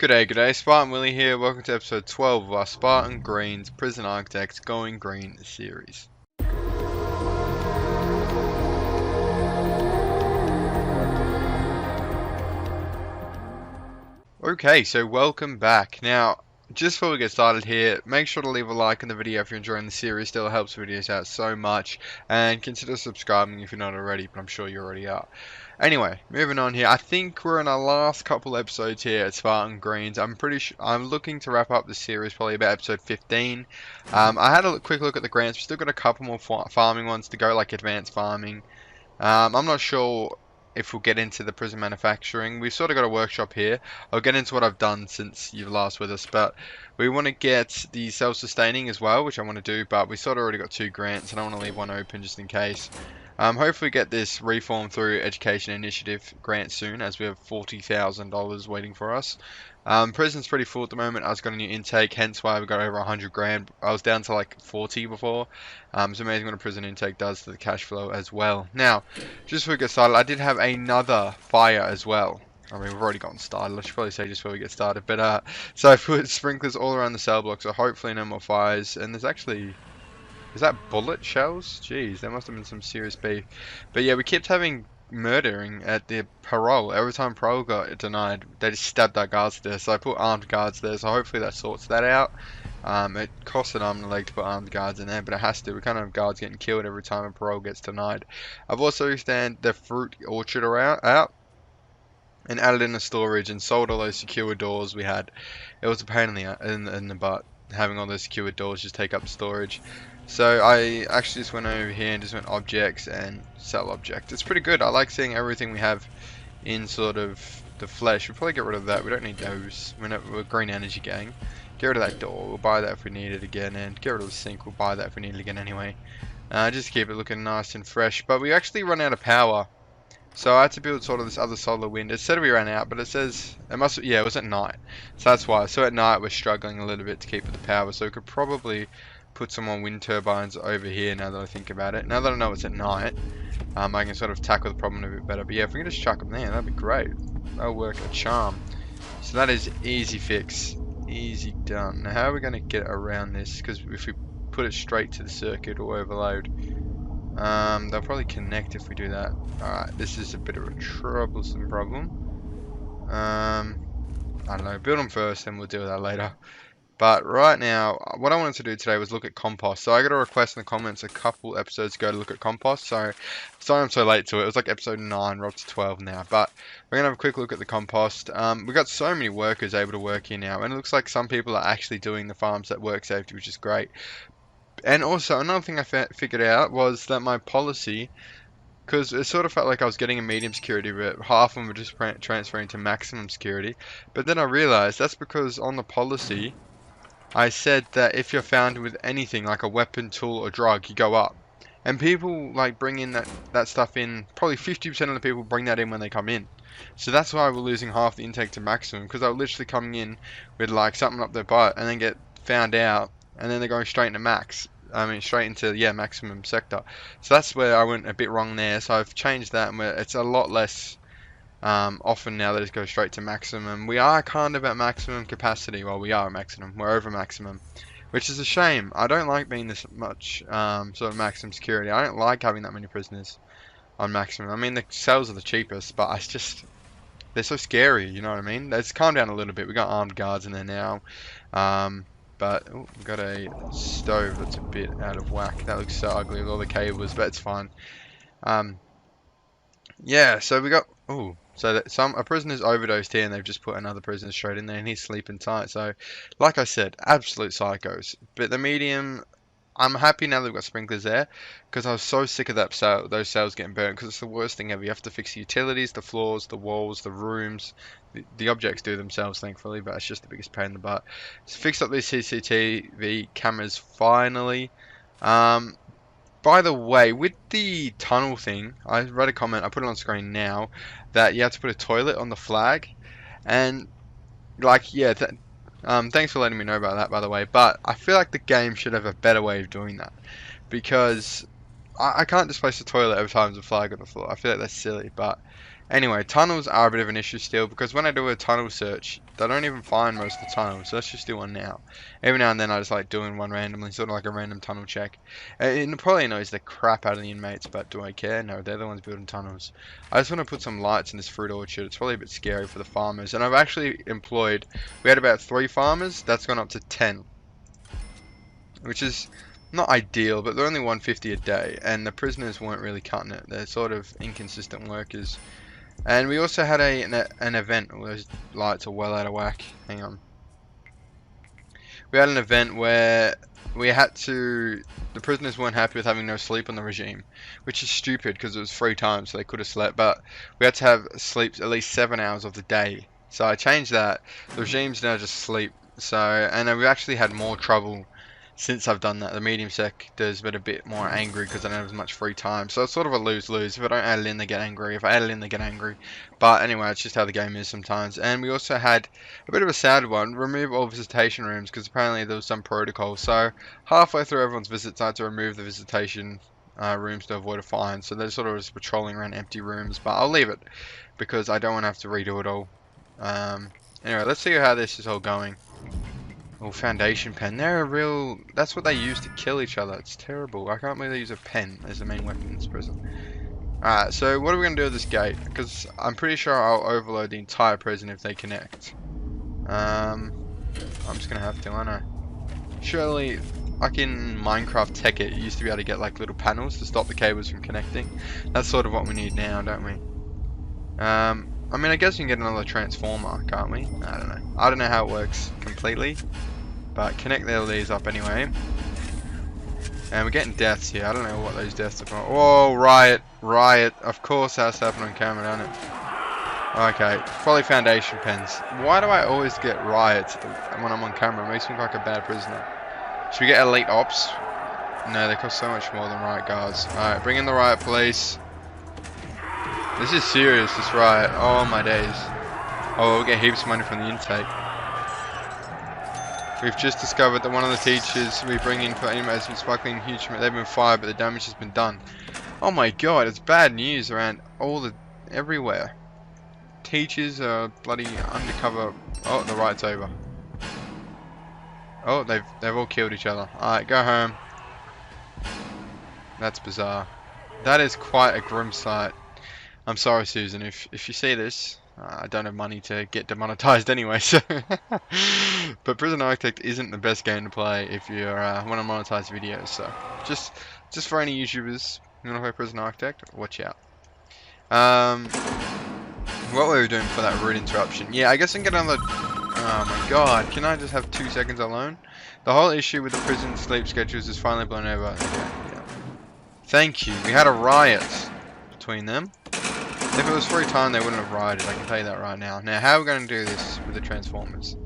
G'day, Spartan Willie here. Welcome to episode 12 of our Spartan Greens Prison Architects Going Green series. Okay, so welcome back. Now, just before we get started here, make sure to leave a like on the video if you're enjoying the series. Still helps videos out so much, and consider subscribing if you're not already, but I'm sure you already are. Anyway, moving on here. I think we're in our last couple episodes here at Spartan Greens. I'm looking to wrap up the series probably about episode 15. I had a quick look at the grants. We've still got a couple more farming ones to go, like advanced farming. I'm not sure if we'll get into the prison manufacturing. We've sort of got a workshop here. I'll get into what I've done since you've last with us, but we want to get the self-sustaining as well, which I want to do, but we sort of already got 2 grants, and I want to leave one open just in case. Hopefully get this reform through Education Initiative grant soon, as we have $40,000 waiting for us. Prison's pretty full at the moment. I was got a new intake, hence why we got over 100 grand. I was down to like 40 before. It's amazing what a prison intake does to the cash flow as well. Now, just before we get started, I did have another fire as well. I mean, we've already gotten started. I should probably say just before we get started. But so I put sprinklers all around the cell block, so hopefully no more fires. And there's actually, is that bullet shells? Jeez, there must have been some serious beef. But yeah, we kept having murdering at the parole. Every time parole got denied, they just stabbed our guards there. So I put armed guards there. So hopefully that sorts that out. It costs an arm and a leg to put armed guards in there, but it has to. We can't have guards getting killed every time a parole gets denied. I've also extended the fruit orchard out and added in the storage and sold all those secure doors we had. It was a pain in the butt having all those secure doors just take up storage. So I actually just went over here and just went objects and sell object. It's pretty good. I like seeing everything we have in sort of the flesh. We'll probably get rid of that. We don't need those. We're a green energy gang. Get rid of that door. We'll buy that if we need it again. And get rid of the sink. We'll buy that if we need it again anyway. Just keep it looking nice and fresh. But we actually run out of power. So I had to build sort of this other solar wind. It said we ran out, but it says it must. Yeah, it was at night. So that's why. So at night we're struggling a little bit to keep the power. So we could probably put some more wind turbines over here now that I think about it. Now that I know it's at night, I can sort of tackle the problem a bit better. But yeah, if we can just chuck them there, that'd be great. That'll work a charm. So that is easy fix. Easy done. Now how are we going to get around this? Because if we put it straight to the circuit or overload, they'll probably connect if we do that. Alright, this is a bit of a troublesome problem. I don't know, build them first and we'll deal with that later. But right now, what I wanted to do today was look at compost. So I got a request in the comments a couple episodes ago to look at compost. So sorry I'm so late to it. It was like episode 9, we're up to 12 now. But we're going to have a quick look at the compost. We've got so many workers able to work here now. And it looks like some people are actually doing the farms at work safety, which is great. And also, another thing I figured out was that my policy, because it sort of felt like I was getting a medium security, but half of them were just transferring to maximum security. But then I realized that's because on the policy, I said that if you're found with anything like a weapon, tool, or drug, you go up. And people like bring in that stuff in, probably 50% of the people bring that in when they come in. So that's why we're losing half the intake to maximum, because they're literally coming in with like something up their butt and then get found out, and then they're going straight into max. I mean, straight into, yeah, maximum sector. So that's where I went a bit wrong there. So I've changed that, and it's a lot less often now that it goes straight to maximum. We are kind of at maximum capacity. Well, we are at maximum. We're over maximum, which is a shame. I don't like being this much sort of maximum security. I don't like having that many prisoners on maximum. I mean, the cells are the cheapest, but it's just, they're so scary, you know what I mean? Let's calm down a little bit. We got armed guards in there now. But we've got a stove that's a bit out of whack. That looks so ugly with all the cables, but it's fine. Yeah, so we got, so that a prisoner's overdosed here, and they've just put another prisoner straight in there, and he's sleeping tight. So, like I said, absolute psychos. But the medium, I'm happy now that we've got sprinklers there, because I was so sick of those cells getting burnt, because it's the worst thing ever. You have to fix the utilities, the floors, the walls, the rooms. The objects do themselves, thankfully, but it's just the biggest pain in the butt. So fixed up these CCTV cameras finally. By the way, with the tunnel thing, I read a comment, I put it on screen now, that you have to put a toilet on the flag. And, like, yeah, thanks for letting me know about that, by the way. But I feel like the game should have a better way of doing that. Because I can't just place a toilet every time there's a flag on the floor. I feel like that's silly, but Anyway, tunnels are a bit of an issue still, because when I do a tunnel search, they don't even find most of the tunnels, so let's just do one now. Every now and then I just like doing one randomly, sort of like a random tunnel check. It probably annoys the crap out of the inmates, but do I care? No, they're the ones building tunnels. I just want to put some lights in this fruit orchard. It's probably a bit scary for the farmers, and I've actually employed, we had about 3 farmers, that's gone up to 10. Which is not ideal, but they're only 150 a day, and the prisoners weren't really cutting it. They're sort of inconsistent workers. And we also had an event. Those lights are well out of whack. Hang on. We had an event where the prisoners weren't happy with having no sleep on the regime, which is stupid because it was free time, so they could have slept, but we had to have sleep at least 7 hours of the day. So I changed that. The regime's now just sleep. So, and we've actually had more trouble since I've done that. The medium sector's been a bit more angry because I don't have as much free time. So it's sort of a lose-lose. If I don't add it in, they get angry. If I add it in, they get angry. But anyway, it's just how the game is sometimes. And we also had a bit of a sad one. Remove all visitation rooms, because apparently there was some protocol. So halfway through everyone's visits, I had to remove the visitation rooms to avoid a fine. So they're sort of just patrolling around empty rooms. But I'll leave it because I don't want to have to redo it all. Anyway, let's see how this is all going. Oh, foundation pen. That's what they use to kill each other. It's terrible. I can't believe they use a pen as the main weapon in this prison. Alright, so what are we going to do with this gate? Because I'm pretty sure I'll overload the entire prison if they connect. I'm just going to have to, aren't I? Surely, like in Minecraft Tech It, you used to be able to get like little panels to stop the cables from connecting. That's sort of what we need now, don't we? I mean, I guess we can get another transformer, can't we? I don't know. I don't know how it works completely. But connect all these up anyway. And we're getting deaths here. I don't know what those deaths are from. Oh, riot. Riot. Of course that's happening on camera, doesn't it? Okay. Probably foundation pens. Why do I always get riots when I'm on camera? It makes me look like a bad prisoner. Should we get elite ops? No, they cost so much more than riot guards. Alright, bring in the riot police. This is serious, this riot. Oh my days. Oh, we'll get heaps of money from the intake. We've just discovered that one of the teachers we bring in for anime has been smuggling huge amount. They've been fired, but the damage has been done. Oh my god, it's bad news around everywhere. Teachers are bloody undercover. Oh, the right's over. Oh, they've all killed each other. Alright, go home. That's bizarre. That is quite a grim sight. I'm sorry, Susan, if you see this. I don't have money to get demonetized anyway, so. But Prison Architect isn't the best game to play if you want to monetize videos. So just for any YouTubers who want to play Prison Architect, watch out. What were we doing for that rude interruption? Yeah, I guess I can get another. Oh my god, can I just have 2 seconds alone? The whole issue with the prison sleep schedules is finally blown over. Okay, yeah. Thank you. We had a riot between them. If it was free time, they wouldn't have rioted. I can tell you that right now. Now, how are we going to do this with the Transformers?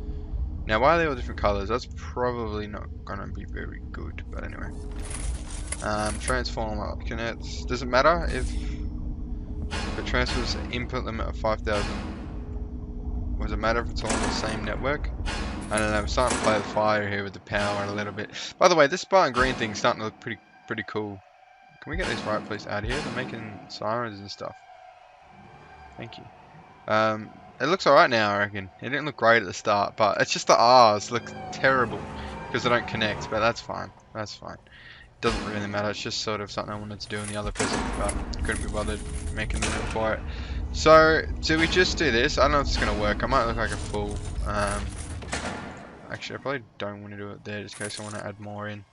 Now, why are they all different colors? That's probably not going to be very good. But anyway. Transformer connects. Does it matter if the transfers input limit of 5,000? Does it matter if it's all on the same network? I don't know. I'm starting to play the fire here with the power a little bit. By the way, this Spartan green thing's starting to look pretty cool. Can we get these riot police out of here? They're making sirens and stuff. Thank you. It looks alright now, I reckon. It didn't look great at the start, but it's just the R's look terrible because they don't connect, but that's fine. That's fine. It doesn't really matter. It's just sort of something I wanted to do in the other prison, but couldn't be bothered making the room for it. So, do we just do this? I don't know if it's going to work. I might look like a fool. Actually, I probably don't want to do it there just in case I want to add more in.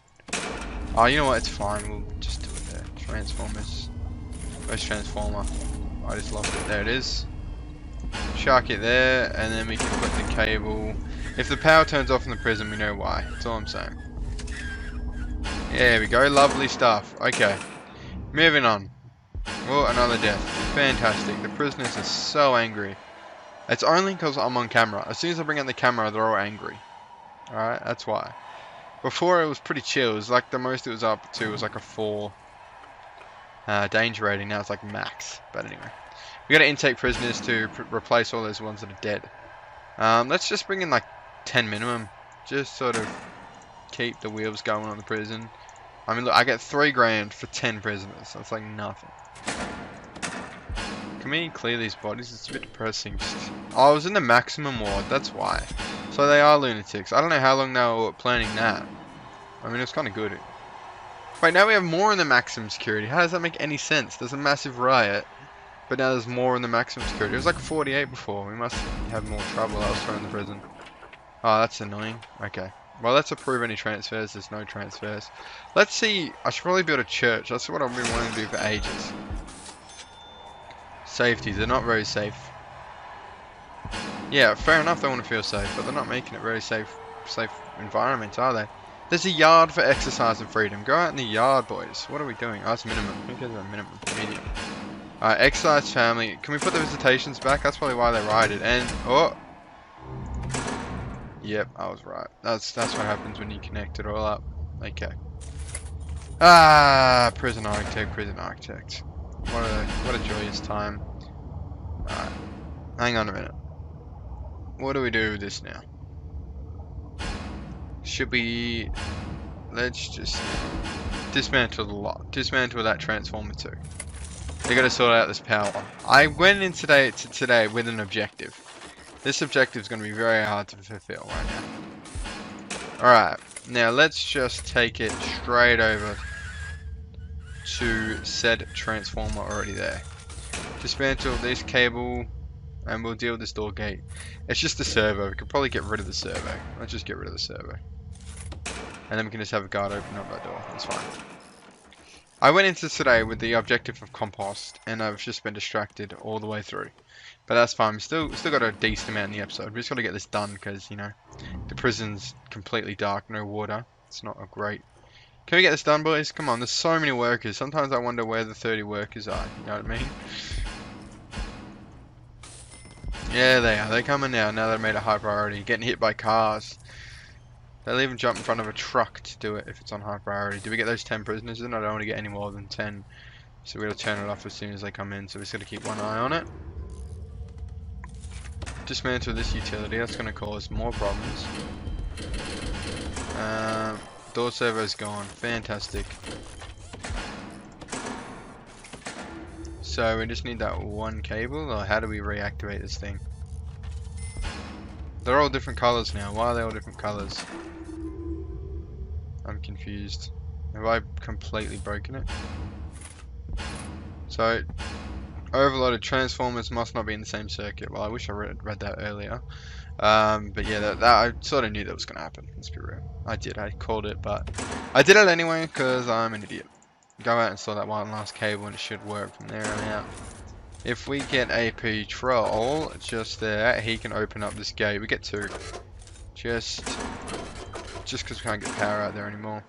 Oh, you know what? It's fine. We'll just do it there. Transformers. Where's Transformer? I just lost it. There it is. Shark it there, and then we can put the cable. If the power turns off in the prison, we know why. That's all I'm saying. There we go. Lovely stuff. Okay. Moving on. Oh, another death. Fantastic. The prisoners are so angry. It's only because I'm on camera. As soon as I bring in the camera, they're all angry. Alright, that's why. Before it was pretty chill. It was like the most it was up to was like a 4 danger rating. Now it's like max. But anyway. We gotta intake prisoners to replace all those ones that are dead. Let's just bring in like 10 minimum. Just sort of keep the wheels going on the prison. I mean, look, I get 3 grand for 10 prisoners. That's like nothing. Can we clear these bodies? It's a bit depressing. Oh, I was in the maximum ward, that's why. So they are lunatics. I don't know how long they were planning that. I mean, it's kind of good. Wait, now we have more in the maximum security. How does that make any sense? There's a massive riot, but now there's more in the maximum security. It was like 48 before. We must have more trouble elsewhere in the prison. Oh, that's annoying. Okay. Well, let's approve any transfers. There's no transfers. Let's see. I should probably build a church. That's what I've been wanting to do for ages. Safety. They're not very safe. Yeah, fair enough. They want to feel safe, but they're not making it very safe environment, are they? There's a yard for exercise and freedom. Go out in the yard, boys. What are we doing? Oh, it's minimum. Who cares about minimum? Medium. Alright, exercise family. Can we put the visitations back? That's probably why they rioted. And, oh. Yep, I was right. That's what happens when you connect it all up. Okay. Ah, prison architect, prison architect. What a joyous time. Alright. Hang on a minute. What do we do with this now? Should we... Let's just dismantle the lot. Dismantle that transformer too. They gotta sort out this power. I went in today with an objective. This objective is gonna be very hard to fulfill right now. Alright, now let's just take it straight over to said transformer already there. Dismantle this cable and we'll deal with this door gate. It's just the servo. We could probably get rid of the servo. Let's just get rid of the servo. And then we can just have a guard open up that door. That's fine. I went into today with the objective of compost, and I've just been distracted all the way through. But that's fine. We still got a decent amount in the episode. We just got to get this done because, you know, the prison's completely dark, no water. It's not a great... Can we get this done, boys? Come on, there's so many workers. Sometimes I wonder where the 30 workers are. You know what I mean? Yeah, they are. They're coming now. Now they've made a high priority. Getting hit by cars. They'll even jump in front of a truck to do it if it's on high priority. Do we get those 10 prisoners in? I don't want to get any more than 10. So we're going to turn it off as soon as they come in. So we're just going to keep one eye on it. Dismantle this utility. That's going to cause more problems. Door servo's gone. Fantastic. So we just need that one cable, or how do we reactivate this thing? They're all different colors now. Why are they all different colors? I'm confused. Have I completely broken it? So, overloaded transformers must not be in the same circuit. Well, I wish I read that earlier. But yeah, that I sort of knew that was going to happen. Let's be real. I called it, but I did it anyway because I'm an idiot. Go out and install that one last cable and it should work from there on out. If we get a patrol just there, he can open up this gate. We get two. Just because we can't get power out there anymore.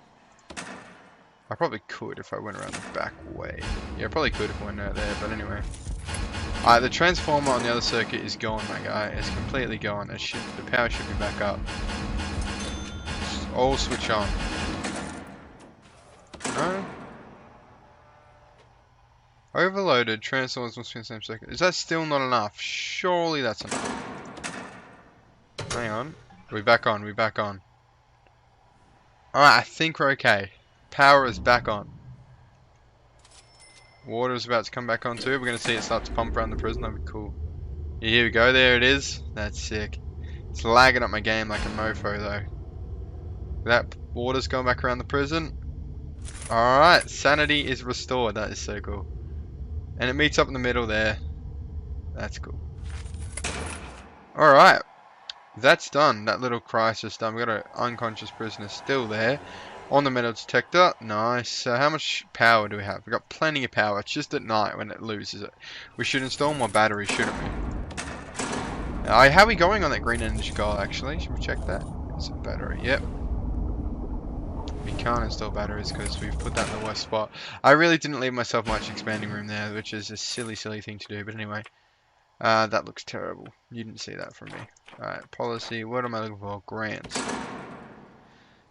I probably could if I went around the back way. Yeah, I probably could if I went out there, but anyway. Alright, the transformer on the other circuit is gone, my guy. It's completely gone. The power should be back up. Just all switch on. No? Overloaded transformers must be in the same circuit. Is that still not enough? Surely that's enough. Hang on. We're back on. We're back on. Alright, I think we're okay. Power is back on. Water is about to come back on too. We're going to see it start to pump around the prison. That'd be cool. Yeah, here we go. There it is. That's sick. It's lagging up my game like a mofo though. That water's going back around the prison. Alright, sanity is restored. That is so cool. And it meets up in the middle there. That's cool. Alright. That's done. That little crisis done. We've got an unconscious prisoner still there. On the metal detector. Nice. So how much power do we have? We've got plenty of power. It's just at night when it loses it. We should install more batteries, shouldn't we? How are we going on that green energy goal actually? Should we check that? It's a battery. Yep. We can't install batteries because we've put that in the worst spot. I really didn't leave myself much expanding room there, which is a silly thing to do. But anyway, that looks terrible. You didn't see that from me. Alright, policy. What am I looking for? Grants.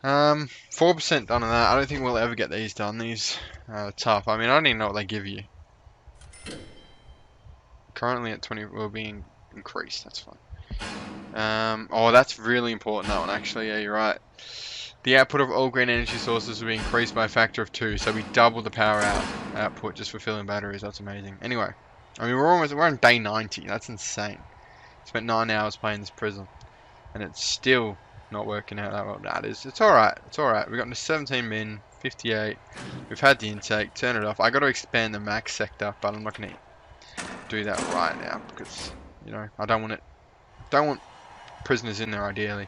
4% done on that. I don't think we'll ever get these done. These are tough. I mean, I don't even know what they give you. Currently at 20 will be increased. That's fine. Oh, that's really important, that one, actually. Yeah, you're right. The output of all green energy sources will be increased by a factor of 2, so we double the power output just for filling batteries. That's amazing. Anyway, I mean, we're on day 90. That's insane. Spent 9 hours playing this prison, and it's still not working out that well. That is, it's alright. It's alright. We got into 17 min, 58. We've had the intake. Turn it off. I got to expand the max sector, but I'm not going to do that right now because, you know, I don't want prisoners in there ideally.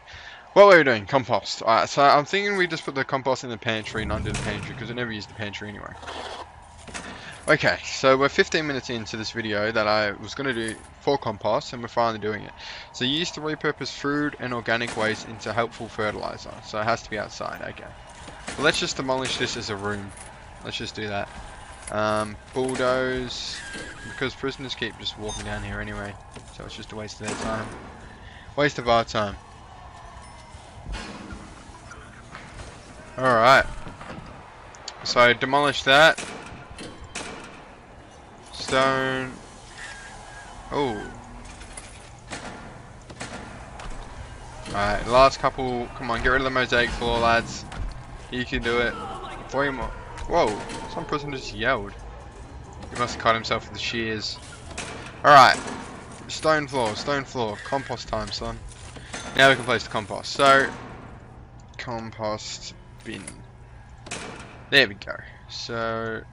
What were we doing? Compost. Alright, so I'm thinking we just put the compost in the pantry and under the pantry because I never use the pantry anyway. Okay, so we're 15 minutes into this video that I was going to do for compost, and we're finally doing it. So you used to repurpose food and organic waste into helpful fertilizer, so it has to be outside. Okay, well, let's just demolish this as a room. Let's just do that. Bulldoze, because prisoners keep just walking down here anyway, so it's just a waste of their time. Waste of our time. Alright, so demolish that. Stone. Oh. Alright, last couple. Come on, get rid of the mosaic floor, lads. You can do it. 3 more. Whoa, some person just yelled. He must have cut himself with the shears. Alright. Stone floor. Compost time, son. Now we can place the compost. So, compost bin. There we go. So,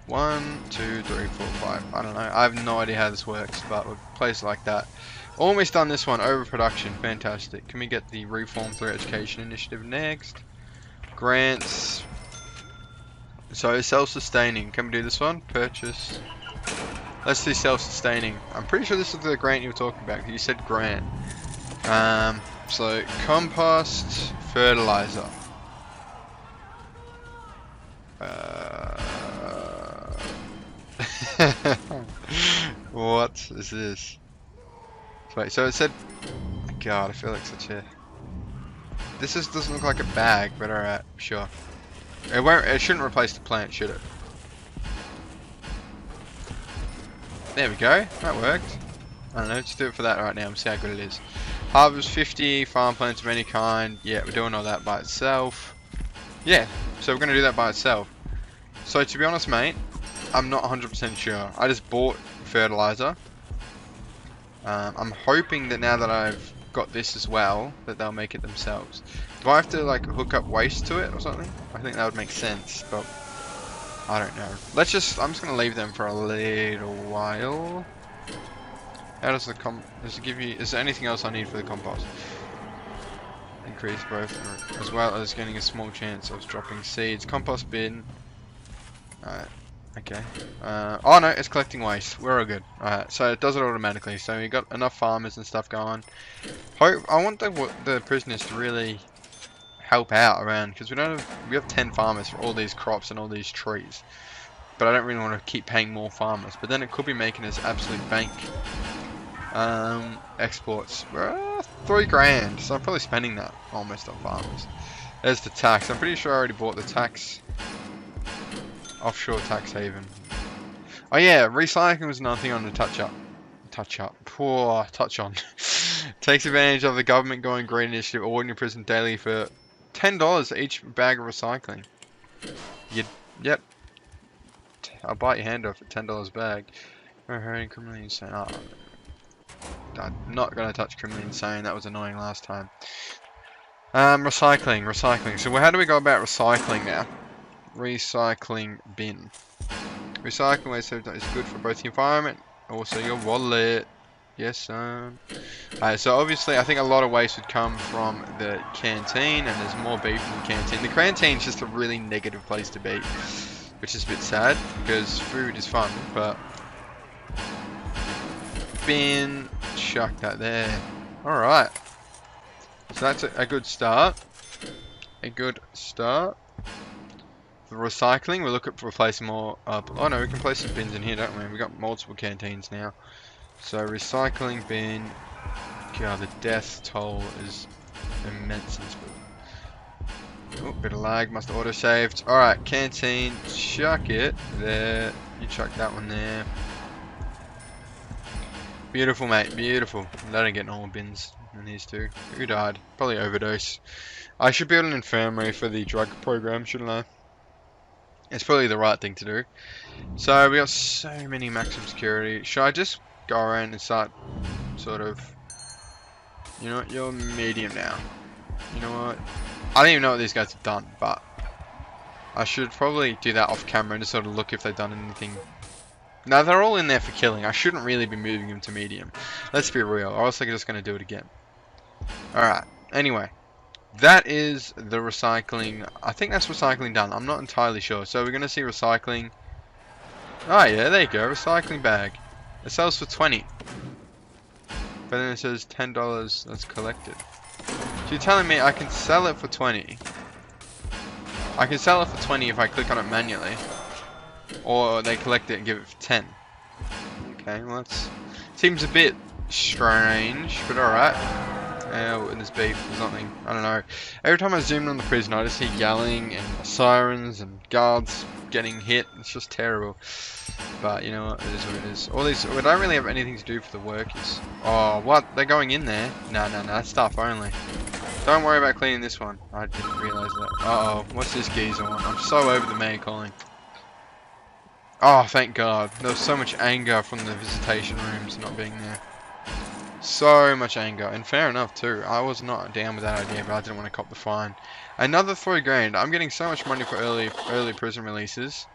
1, 2, 3, 4, 5. I don't know. I have no idea how this works, but we'll place it like that. Almost done this one. Overproduction. Fantastic. Can we get the Reform Through Education Initiative next? Grants. So, self-sustaining. Can we do this one? Purchase. Let's do self-sustaining. I'm pretty sure this is the grant you were talking about. You said grant. So, compost, fertilizer. What is this? Wait, so it said, God, I feel like such a, this doesn't look like a bag, but alright, sure. It shouldn't replace the plant, should it? There we go, that worked. I don't know, let's do it for that right now and see how good it is. Harvest 50, farm plants of any kind. Yeah, we're doing all that by itself. Yeah, so we're going to do that by itself. So to be honest, mate, I'm not 100% sure. I just bought fertilizer. I'm hoping that now that I've got this as well, that they'll make it themselves. Do I have to like hook up waste to it or something? I think that would make sense, but I don't know. I'm just going to leave them for a little while. How does does it give you, is there anything else I need for the compost? Increase growth as well as getting a small chance of dropping seeds. Compost bin. Alright, okay. Oh no, it's collecting waste. We're all good. Alright, so it does it automatically. So we got enough farmers and stuff going. I want the prisoners to really help out around, because we have 10 farmers for all these crops and all these trees. But I don't really want to keep paying more farmers. But then it could be making us absolute bank. Exports. 3 grand. So I'm probably spending that almost on farmers. There's the tax. I'm pretty sure I already bought the tax. Offshore tax haven. Oh yeah, recycling was another thing on the touch on. Takes advantage of the government going green initiative, awarding your prison daily for $10 each bag of recycling. Yep. I'll bite your hand off at $10 a bag. Criminally insane. Oh, I'm not going to touch criminally insane. That was annoying last time. Recycling. So how do we go about recycling now? Recycling bin. Recycling waste is good for both the environment, also your wallet. Yes, son. So obviously, I think a lot of waste would come from the canteen, and there's more beef in the canteen. The canteen's just a really negative place to be, which is a bit sad because food is fun, but bin, chuck that there. All right. So that's a good start. For recycling, we'll look at replacing more. Oh no, we can place some bins in here, don't we? We've got multiple canteens now. So recycling bin. God, the death toll is immense. Oh, bit of lag, must have auto-saved. Alright, canteen, chuck it there. You chuck that one there. Beautiful, mate, beautiful. They don't get normal bins in these two. Who died? Probably overdose. I should build an infirmary for the drug program, shouldn't I? It's probably the right thing to do. So we got so many maximum security. Should I just go around and start sort of, you know what, you're medium now. You know what? I don't even know what these guys have done, but I should probably do that off camera and just sort of look if they've done anything. Now they're all in there for killing. I shouldn't really be moving them to medium. Let's be real, or else they're just going to do it again. Alright, anyway. That is the recycling. I think that's recycling done. I'm not entirely sure. So we're going to see recycling. Oh yeah, there you go. Recycling bag. It sells for 20. But then it says $10 that's collected. So you're telling me I can sell it for 20. I can sell it for 20 if I click on it manually. Or they collect it and give it for 10. Okay, well that seems a bit strange, but alright. And there's beef or something. I don't know. Every time I zoom in on the prison, I just see yelling and sirens and guards getting hit. It's just terrible. But you know what? It is what it is. All these, we don't really have anything to do for the workers. Oh, what? They're going in there? No, no, no. That's stuff only. Don't worry about cleaning this one. I didn't realise that. Uh oh. What's this geezer one? I'm so over the mayor calling. Oh, thank God. There was so much anger from the visitation rooms not being there. So much anger, and fair enough too. I was not down with that idea, but I didn't want to cop the fine. Another 3 grand. I'm getting so much money for early prison releases.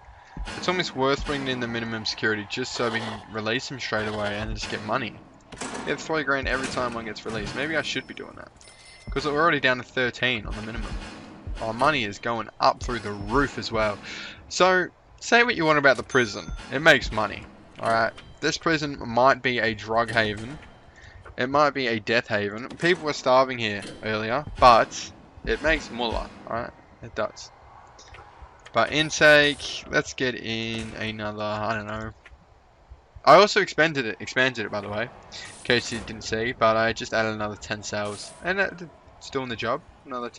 It's almost worth bringing in the minimum security just so we can release them straight away and just get money. Get 3 grand every time one gets released. Maybe I should be doing that, because we're already down to 13 on the minimum. Our money is going up through the roof as well. So say what you want about the prison, it makes money. Alright, this prison might be a drug haven. It might be a death haven. People were starving here earlier, but it makes mullah, alright? It does. But intake, let's get in another, I don't know. I also expanded it by the way, in case you didn't see, but I just added another 10 cells. And it's doing the job. Another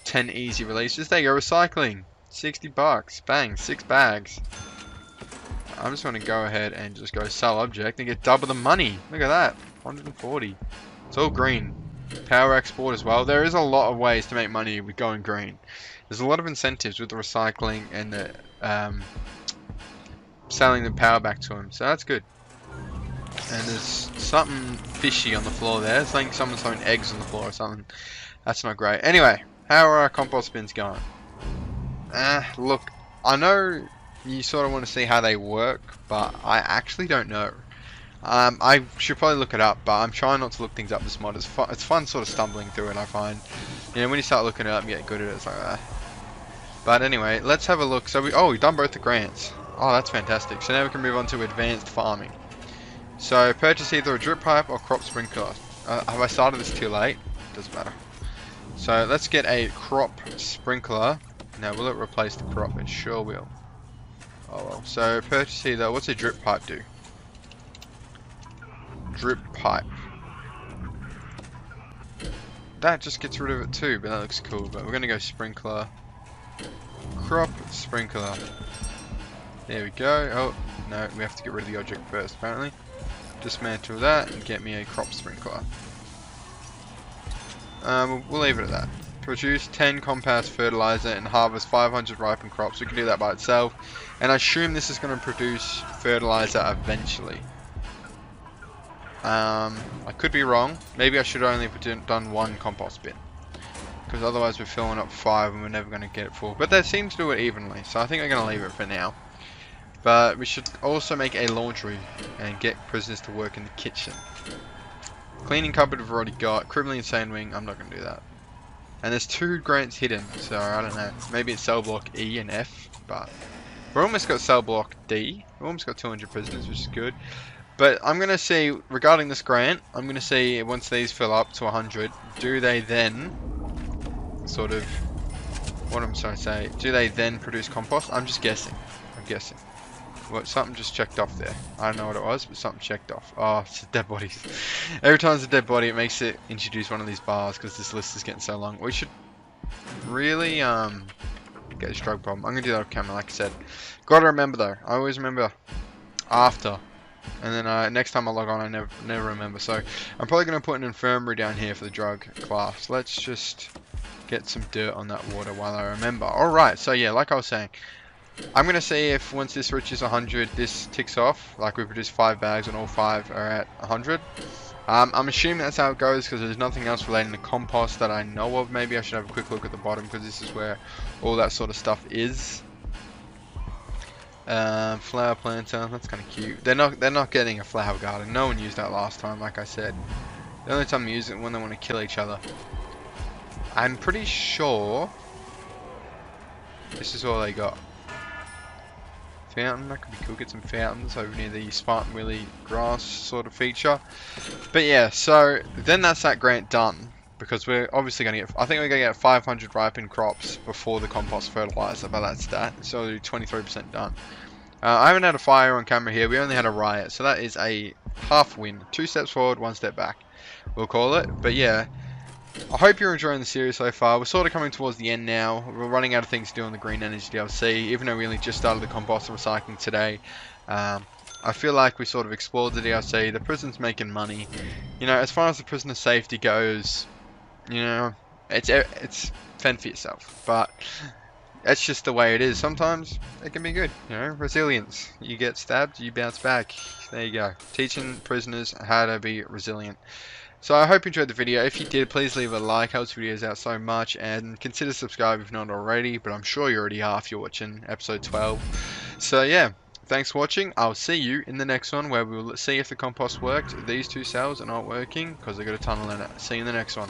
10 easy releases. There you go, recycling. 60 bucks. Bang, 6 bags. I'm just going to go ahead and just go sell object and get double the money. Look at that. 140. It's all green. Power export as well. There is a lot of ways to make money with going green. There's a lot of incentives with the recycling and the selling the power back to them. So that's good. And there's something fishy on the floor there. It's like someone's throwing eggs on the floor or something. That's not great. Anyway, how are our compost bins going? Look, I know you sort of want to see how they work, but I actually don't know. I should probably look it up, but I'm trying not to look things up this mod. It's fun sort of stumbling through it, I find. You know, when you start looking it up and get good at it, it's like, But anyway, let's have a look. So we've done both the grants. Oh, that's fantastic. So now we can move on to advanced farming. So purchase either a drip pipe or crop sprinkler. Have I started this too late? Doesn't matter. So let's get a crop sprinkler. Now, will it replace the crop? It sure will. Oh well. So purchase either. What's a drip pipe do? Drip pipe. That just gets rid of it too, but that looks cool. But we're gonna go sprinkler. Crop sprinkler. There we go. Oh no, we have to get rid of the object first apparently. Dismantle that and get me a crop sprinkler. We'll leave it at that. Produce 10 compost fertilizer and harvest 500 ripened crops. We can do that by itself. And I assume this is going to produce fertilizer eventually. I could be wrong. Maybe I should only have done 1 compost bin. Because otherwise we're filling up 5 and we're never going to get it full. But they seem to do it evenly. So I think I'm going to leave it for now. But we should also make a laundry and get prisoners to work in the kitchen. Cleaning cupboard we've already got. Criminally insane wing, I'm not going to do that. And there's 2 grants hidden, so I don't know. Maybe it's cell block E and F, but we've almost got cell block D. We've almost got 200 prisoners, which is good. But I'm going to see, regarding this grant, I'm going to see once these fill up to 100, do they then sort of, what I'm trying to say, do they then produce compost? I'm just guessing. I'm guessing. Well, something just checked off there. I don't know what it was, but something checked off. Oh, it's dead bodies. Every time it's a dead body, it makes it introduce one of these bars because this list is getting so long. We should really get this drug problem. I'm gonna do that off camera, like I said. Gotta remember though. I always remember after, and then next time I log on, I never remember. So I'm probably gonna put an infirmary down here for the drug class. Let's just get some dirt on that water while I remember. Alright, so yeah, like I was saying, I'm going to see if once this reaches 100, this ticks off. Like we produce 5 bags and all 5 are at 100. I'm assuming that's how it goes because there's nothing else relating to compost that I know of. Maybe I should have a quick look at the bottom because this is where all that sort of stuff is. Flower planter, that's kind of cute. They're not getting a flower garden. No one used that last time, like I said. The only time they use it when they want to kill each other. I'm pretty sure this is all they got. Fountain, that could be cool. Get some fountains over near the Spartan Willy grass sort of feature. But yeah, so then that's that grant done. Because we're obviously going to get, I think we're going to get 500 ripened crops before the compost fertilizer by that stat. So 23% done. I haven't had a fire on camera here. We only had a riot. So that is a half win. 2 steps forward, 1 step back. We'll call it. But yeah, I hope you're enjoying the series so far. We're sort of coming towards the end now. We're running out of things to do on the green energy DLC. Even though we only just started the compost and recycling today. I feel like we sort of explored the DLC. The prison's making money. You know, as far as the prisoner safety goes, you know, it's fend for yourself, but that's just the way it is. Sometimes it can be good, you know, resilience. You get stabbed, you bounce back. There you go. Teaching prisoners how to be resilient. So I hope you enjoyed the video. If you did, please leave a like. Helps videos out so much, and consider subscribing if not already, but I'm sure you already are if you're watching episode 12. So yeah, thanks for watching. I'll see you in the next one where we'll see if the compost worked. These 2 cells are not working because they got a tunnel in it. See you in the next one.